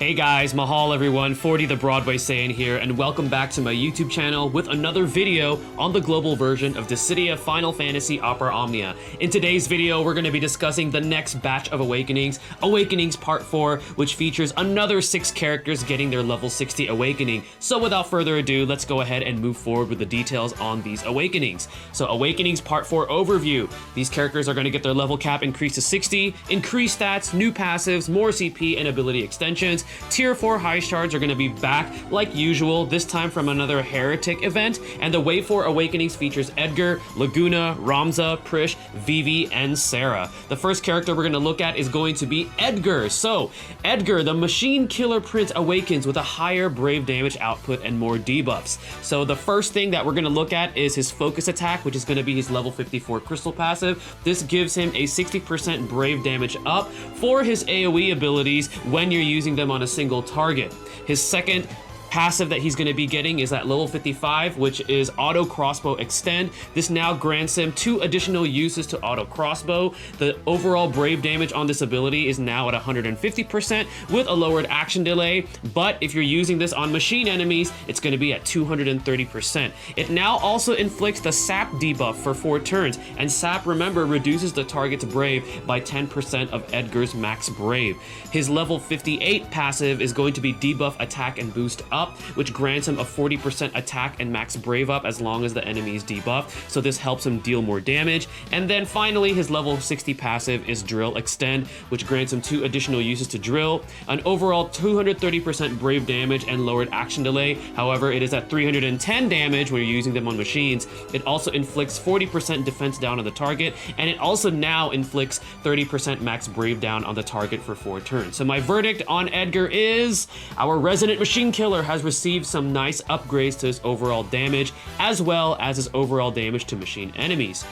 Hey guys, Mahal everyone, 40 the Broadway Saiyan here, and welcome back to my YouTube channel with another video on the global version of Dissidia Final Fantasy Opera Omnia. In today's video, we're going to be discussing the next batch of Awakenings, Awakenings Part 4, which features another 6 characters getting their level 60 Awakening. So without further ado, let's go ahead and move forward with the details on these Awakenings. So Awakenings Part 4 overview. These characters are going to get their level cap increased to 60, increased stats, new passives, more CP, and ability extensions. Tier 4 high shards are going to be back like usual, this time from another Heretic event, and the Wave 4 Awakenings features Edgar, Laguna, Ramza, Prishe, Vivi, and Serah. The first character we're going to look at is going to be Edgar. So, Edgar, the Machine Killer Prince, awakens with a higher brave damage output and more debuffs. So the first thing that we're going to look at is his focus attack, which is going to be his level 54 crystal passive. This gives him a 60% brave damage up for his AoE abilities when you're using them on a single target. His second passive that he's going to be getting is at level 55, which is Auto Crossbow Extend. This now grants him 2 additional uses to Auto Crossbow. The overall brave damage on this ability is now at 150% with a lowered action delay, but if you're using this on machine enemies, it's going to be at 230%. It now also inflicts the Sap debuff for 4 turns, and Sap, remember, reduces the target's brave by 10% of Edgar's max brave. His level 58 passive is going to be Debuff Attack and Boost Up, which grants him a 40% attack and max brave up as long as the enemy is debuffed, so this helps him deal more damage. And then finally, his level 60 passive is Drill Extend, which grants him 2 additional uses to drill, an overall 230% brave damage and lowered action delay. However, it is at 310 damage when you're using them on machines. It also inflicts 40% defense down on the target, and it also now inflicts 30% max brave down on the target for 4 turns. So my verdict on Edgar is our resident machine killer has received some nice upgrades to his overall damage, as well as his overall damage to machine enemies.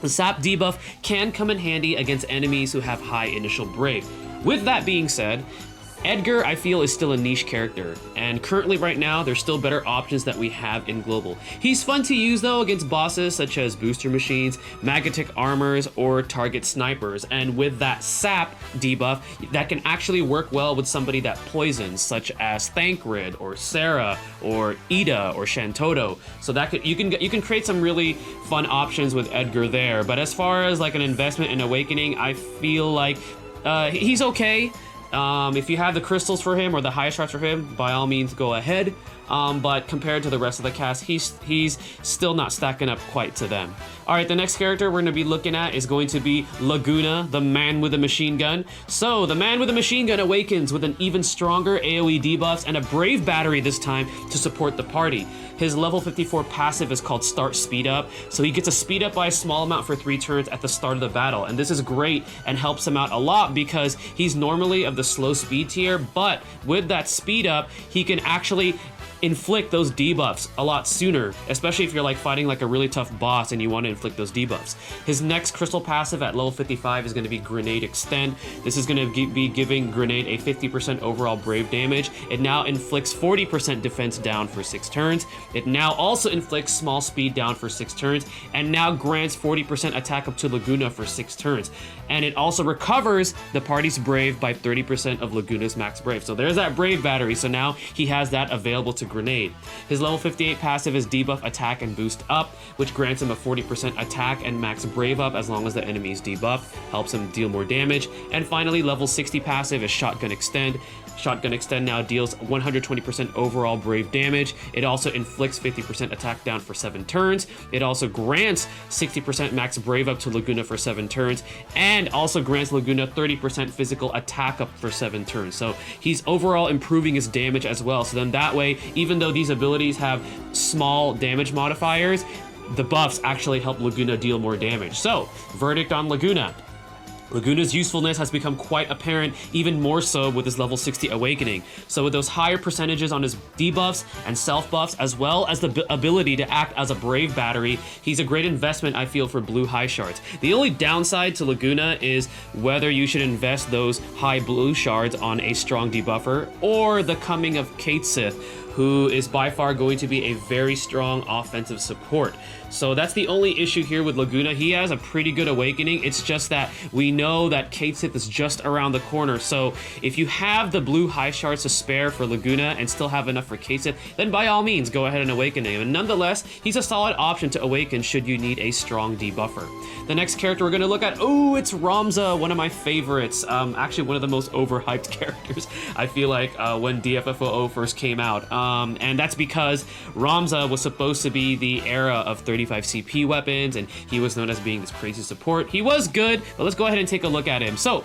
The Sap debuff can come in handy against enemies who have high initial brave. With that being said, Edgar, I feel, is still a niche character, and currently right now, there's still better options that we have in Global. He's fun to use though against bosses such as booster machines, Magatic armors, or target snipers, and with that Sap debuff, that can actually work well with somebody that poisons, such as Thancred, or Serah, or Ida, or Shantoto. So that you can create some really fun options with Edgar there, but as far as like an investment in Awakening, I feel like he's okay. If you have the crystals for him or the high shards for him, by all means go ahead. But compared to the rest of the cast, he's still not stacking up quite to them. Alright, the next character we're going to be looking at is going to be Laguna, the man with a machine gun. So, the man with a machine gun awakens with an even stronger AoE debuffs and a brave battery this time to support the party. His level 54 passive is called Start Speed Up, so he gets a speed up by a small amount for 3 turns at the start of the battle, and this is great and helps him out a lot because he's normally of the slow speed tier, but with that speed up, he can actually inflict those debuffs a lot sooner, especially if you're like fighting like a really tough boss and you want to inflict those debuffs. His next crystal passive at level 55 is going to be Grenade Extend. This is going to be giving Grenade a 50% overall brave damage. It now inflicts 40% defense down for 6 turns. It now also inflicts small speed down for 6 turns, and now grants 40% attack up to Laguna for 6 turns. And it also recovers the party's brave by 30% of Laguna's max brave. So there's that brave battery, so now he has that available to Grenade. His level 58 passive is Debuff Attack and Boost Up, which grants him a 40% attack and max brave up as long as the enemy is debuffed, helps him deal more damage. And finally, level 60 passive is Shotgun Extend. Shotgun Extend now deals 120% overall brave damage. It also inflicts 50% attack down for 7 turns. It also grants 60% max brave up to Laguna for 7 turns, and also grants Laguna 30% physical attack up for 7 turns. So he's overall improving his damage as well. So then that way, even though these abilities have small damage modifiers, the buffs actually help Laguna deal more damage. So, verdict on Laguna. Laguna's usefulness has become quite apparent, even more so with his level 60 Awakening. So with those higher percentages on his debuffs and self-buffs, as well as the ability to act as a brave battery, he's a great investment, I feel, for blue high shards. The only downside to Laguna is whether you should invest those high blue shards on a strong debuffer or the coming of Kate Sith, who is by far going to be a very strong offensive support. So that's the only issue here with Laguna. He has a pretty good awakening. It's just that we know that Kate Sith is just around the corner. So if you have the blue high shards to spare for Laguna and still have enough for Kate Sith, then by all means, go ahead and awaken him. And nonetheless, he's a solid option to awaken should you need a strong debuffer. The next character we're going to look at, oh, it's Ramza, one of my favorites. Actually, one of the most overhyped characters, I feel like, when DFFOO first came out. And that's because Ramza was supposed to be the era of 35 CP weapons, and he was known as being this crazy support. He was good, but let's go ahead and take a look at him. So,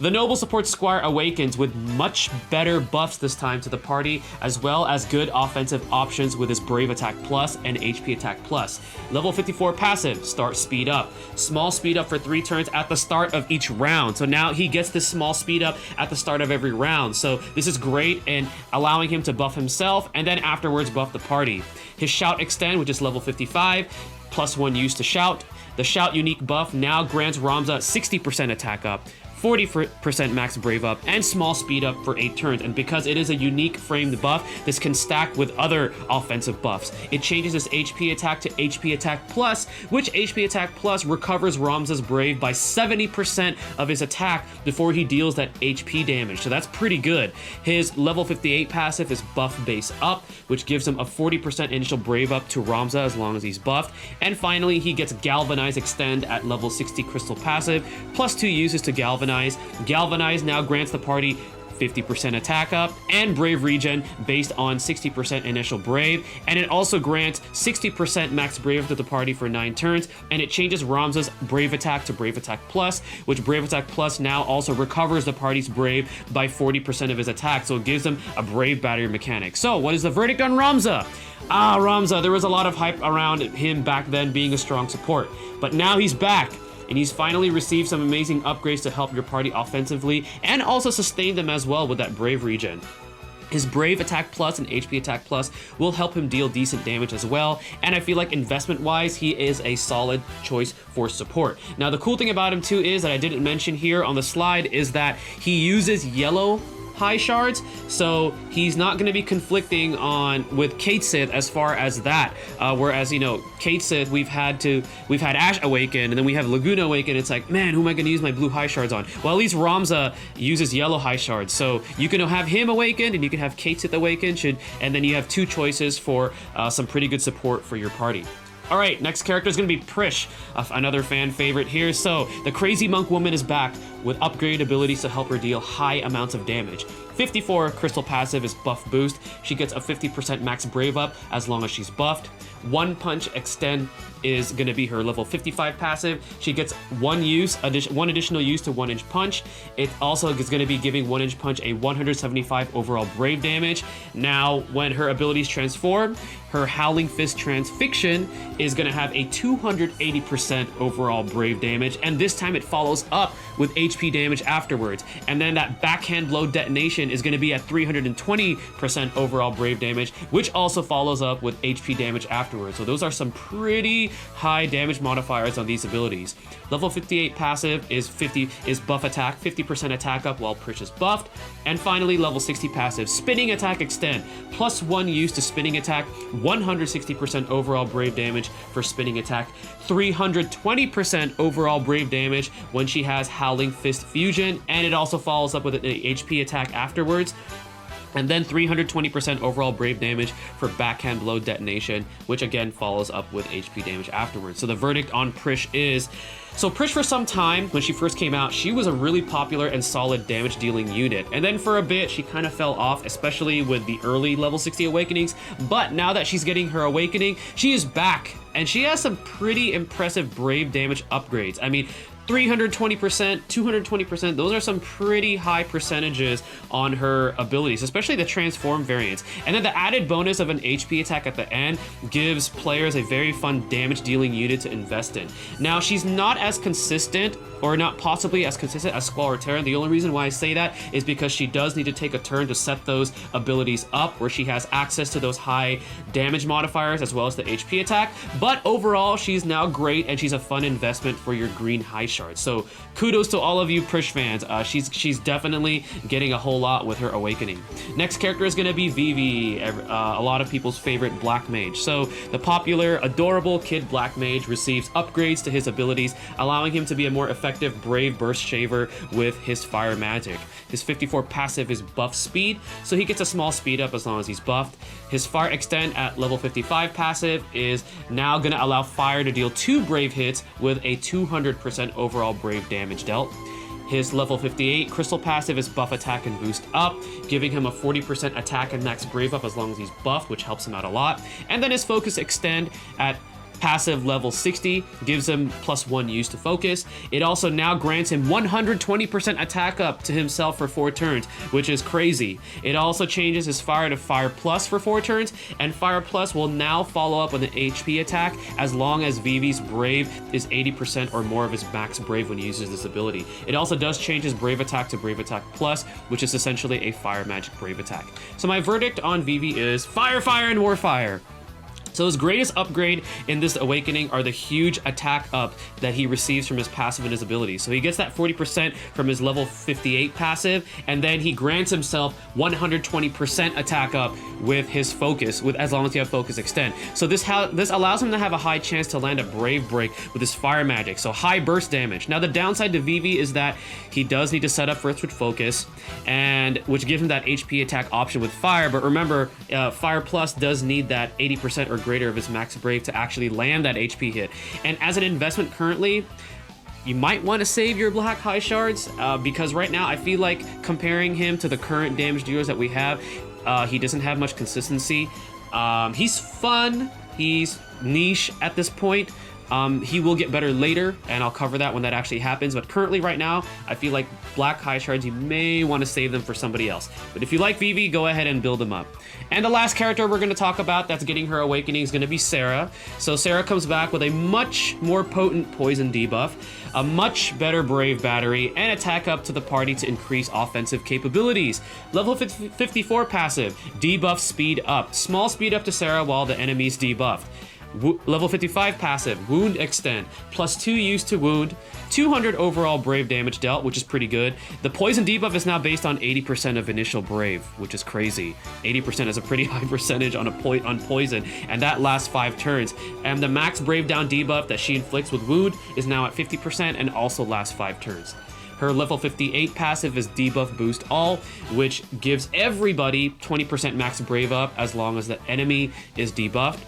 the Noble Support Squire awakens with much better buffs this time to the party, as well as good offensive options with his Brave Attack Plus and HP Attack Plus. Level 54 passive, start speed up. Small speed up for 3 turns at the start of each round. So now he gets this small speed up at the start of every round. So this is great in allowing him to buff himself and then afterwards buff the party. His Shout Extend, which is level 55, +1 use to Shout. The Shout unique buff now grants Ramza 60% attack up, 40% max brave up, and small speed up for 8 turns. And because it is a unique framed buff, this can stack with other offensive buffs. It changes his HP attack to HP attack plus, which HP attack plus recovers Ramza's brave by 70% of his attack before he deals that HP damage. So that's pretty good. His level 58 passive is buff base up, which gives him a 40% initial brave up to Ramza as long as he's buffed. And finally, he gets Galvanize Extend at level 60 crystal passive, +2 uses to Galvanize. Galvanize now grants the party 50% attack up and brave regen based on 60% initial brave, and it also grants 60% max brave to the party for 9 turns, and it changes Ramza's brave attack to brave attack plus, which brave attack plus now also recovers the party's brave by 40% of his attack, so it gives him a brave battery mechanic. So what is the verdict on Ramza? Ramza, there was a lot of hype around him back then being a strong support, but now he's back. And he's finally received some amazing upgrades to help your party offensively and also sustain them as well with that Brave regen. His Brave Attack Plus and HP Attack Plus will help him deal decent damage as well, and I feel like investment-wise, he is a solid choice for support. Now, the cool thing about him too is that I didn't mention here on the slide is that he uses yellow high shards, so he's not going to be conflicting with Kate Sith as far as that. Whereas, you know, Kate Sith, we've had Ash awaken, and then we have Laguna awaken. It's like, man, who am I going to use my blue high shards on? Well, at least Ramza uses yellow high shards, so you can have him awakened, and you can have Kate Sith awakened, and then you have 2 choices for some pretty good support for your party. All right, next character is going to be Prishe, another fan favorite here. So the Crazy Monk Woman is back with upgrade abilities to help her deal high amounts of damage. 54 crystal passive is buff boost. She gets a 50% max brave up as long as she's buffed. 1 punch extend is going to be her level 55 passive. She gets one additional use to 1-inch punch. It also is going to be giving 1-inch punch a 175 overall brave damage. Now, when her abilities transform, her Howling Fist Transfixion is going to have a 280% overall brave damage, and this time it follows up with HP damage afterwards. And then that backhand blow detonation is going to be at 320% overall brave damage, which also follows up with HP damage afterwards. So those are some pretty high damage modifiers on these abilities. Level 58 passive is buff attack, 50% attack up while Prishe is buffed. And finally, level 60 passive, spinning attack extend, +1 use to spinning attack, 160% overall brave damage for spinning attack, 320% overall brave damage when she has Howling Fist Fusion, and it also follows up with an HP attack afterwards. And then 320% overall brave damage for backhand blow detonation, which again follows up with HP damage afterwards. So the verdict on Prishe is, so Prishe for some time, when she first came out, she was a really popular and solid damage dealing unit. And then for a bit, she kind of fell off, especially with the early level 60 awakenings. But now that she's getting her awakening, she is back. And she has some pretty impressive brave damage upgrades. I mean, 320%, 220%, those are some pretty high percentages on her abilities, especially the transform variants. And then the added bonus of an HP attack at the end gives players a very fun damage dealing unit to invest in. Now, she's not as consistent or not possibly as consistent as Squall or Terra. The only reason why I say that is because she does need to take a turn to set those abilities up where she has access to those high damage modifiers as well as the HP attack. But overall, she's now great and she's a fun investment for your green high shards. So kudos to all of you Prishe fans. She's definitely getting a whole lot with her awakening. Next character is going to be Vivi, a lot of people's favorite black mage. So the popular, adorable kid black mage receives upgrades to his abilities, allowing him to be a more effective Brave Burst Shaver with his fire magic. His 54 passive is buff speed, so he gets a small speed up as long as he's buffed. His Fire Extend at level 55 passive is now going to allow fire to deal 2 brave hits with a 200% overall brave damage dealt. His level 58 crystal passive is buff attack and boost up, giving him a 40% attack and max brave up as long as he's buffed, which helps him out a lot. And then his focus extend at passive level 60 gives him +1 use to focus. It also now grants him 120% attack up to himself for 4 turns, which is crazy. It also changes his fire to fire plus for 4 turns, and fire plus will now follow up with an HP attack as long as Vivi's brave is 80% or more of his max brave when he uses this ability. It also does change his brave attack to brave attack plus, which is essentially a fire magic brave attack. So my verdict on Vivi is fire, fire, and more fire. So his greatest upgrade in this awakening are the huge attack up that he receives from his passive and his ability. So he gets that 40% from his level 58 passive, and then he grants himself 120% attack up with his focus, as long as you have focus extend. So this allows him to have a high chance to land a brave break with his fire magic, so high burst damage. Now the downside to Vivi is that he does need to set up first with focus, and which gives him that HP attack option with fire. But remember, fire plus does need that 80% or greater of his max brave to actually land that HP hit. And as an investment currently, you might want to save your black high shards because right now I feel like comparing him to the current damage dealers that we have, he doesn't have much consistency. He's fun, he's niche at this point. He will get better later, and I'll cover that when that actually happens. But currently, right now, I feel like black high shards, you may want to save them for somebody else. But if you like Vivi, go ahead and build them up. And the last character we're going to talk about that's getting her awakening is going to be Serah. So Serah comes back with a much more potent poison debuff, a much better brave battery, and attack up to the party to increase offensive capabilities. Level 54 passive, debuff speed up. Small speed up to Serah while the enemy's debuffed. Level 55 passive, wound extend, +2 use to wound, 200 overall brave damage dealt, which is pretty good. The poison debuff is now based on 80% of initial brave, which is crazy. 80% is a pretty high percentage on poison, and that lasts 5 turns. And the max brave down debuff that she inflicts with wound is now at 50% and also lasts 5 turns. Her level 58 passive is debuff boost all, which gives everybody 20% max brave up as long as the enemy is debuffed.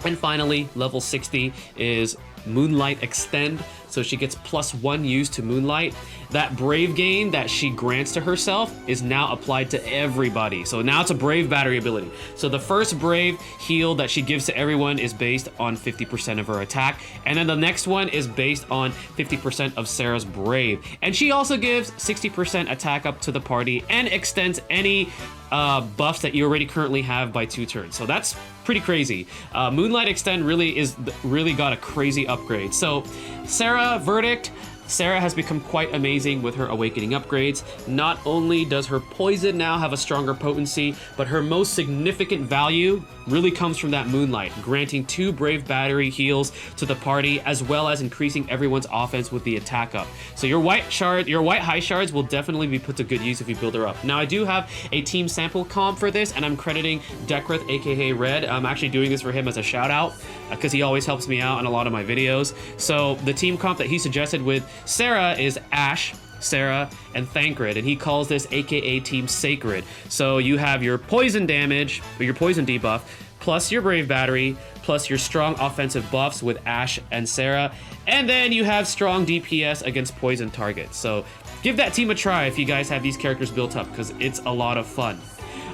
And finally, level 60 is Moonlight Extend, so she gets +1 use to Moonlight. That brave gain that she grants to herself is now applied to everybody. So now it's a brave battery ability. So the first brave heal that she gives to everyone is based on 50% of her attack. And then the next one is based on 50% of Serah's brave. And she also gives 60% attack up to the party and extends any buffs that you already currently have by 2 turns. So that's pretty crazy. Moonlight Extend really got a crazy upgrade. So Serah, verdict, Serah has become quite amazing with her awakening upgrades. Not only does her poison now have a stronger potency, but her most significant value really comes from that Moonlight, granting 2 brave battery heals to the party, as well as increasing everyone's offense with the attack up. So your white high shards will definitely be put to good use if you build her up. Now I do have a team sample comp for this, and I'm crediting Dekrith, aka Red. I'm actually doing this for him as a shout out because he always helps me out in a lot of my videos. So the team comp that he suggested with Serah is Ashe, Serah, and Thancred, and he calls this aka Team Sacred. So you have your poison damage, or your poison debuff, plus your brave battery, plus your strong offensive buffs with Ashe and Serah, and then you have strong DPS against poison targets. So give that team a try if you guys have these characters built up, because it's a lot of fun.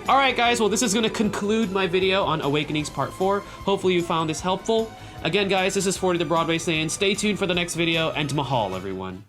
Alright guys, well this is going to conclude my video on Awakenings Part 4. Hopefully you found this helpful. Again guys, this is 40 the Broadway saying stay tuned for the next video, and mahal everyone.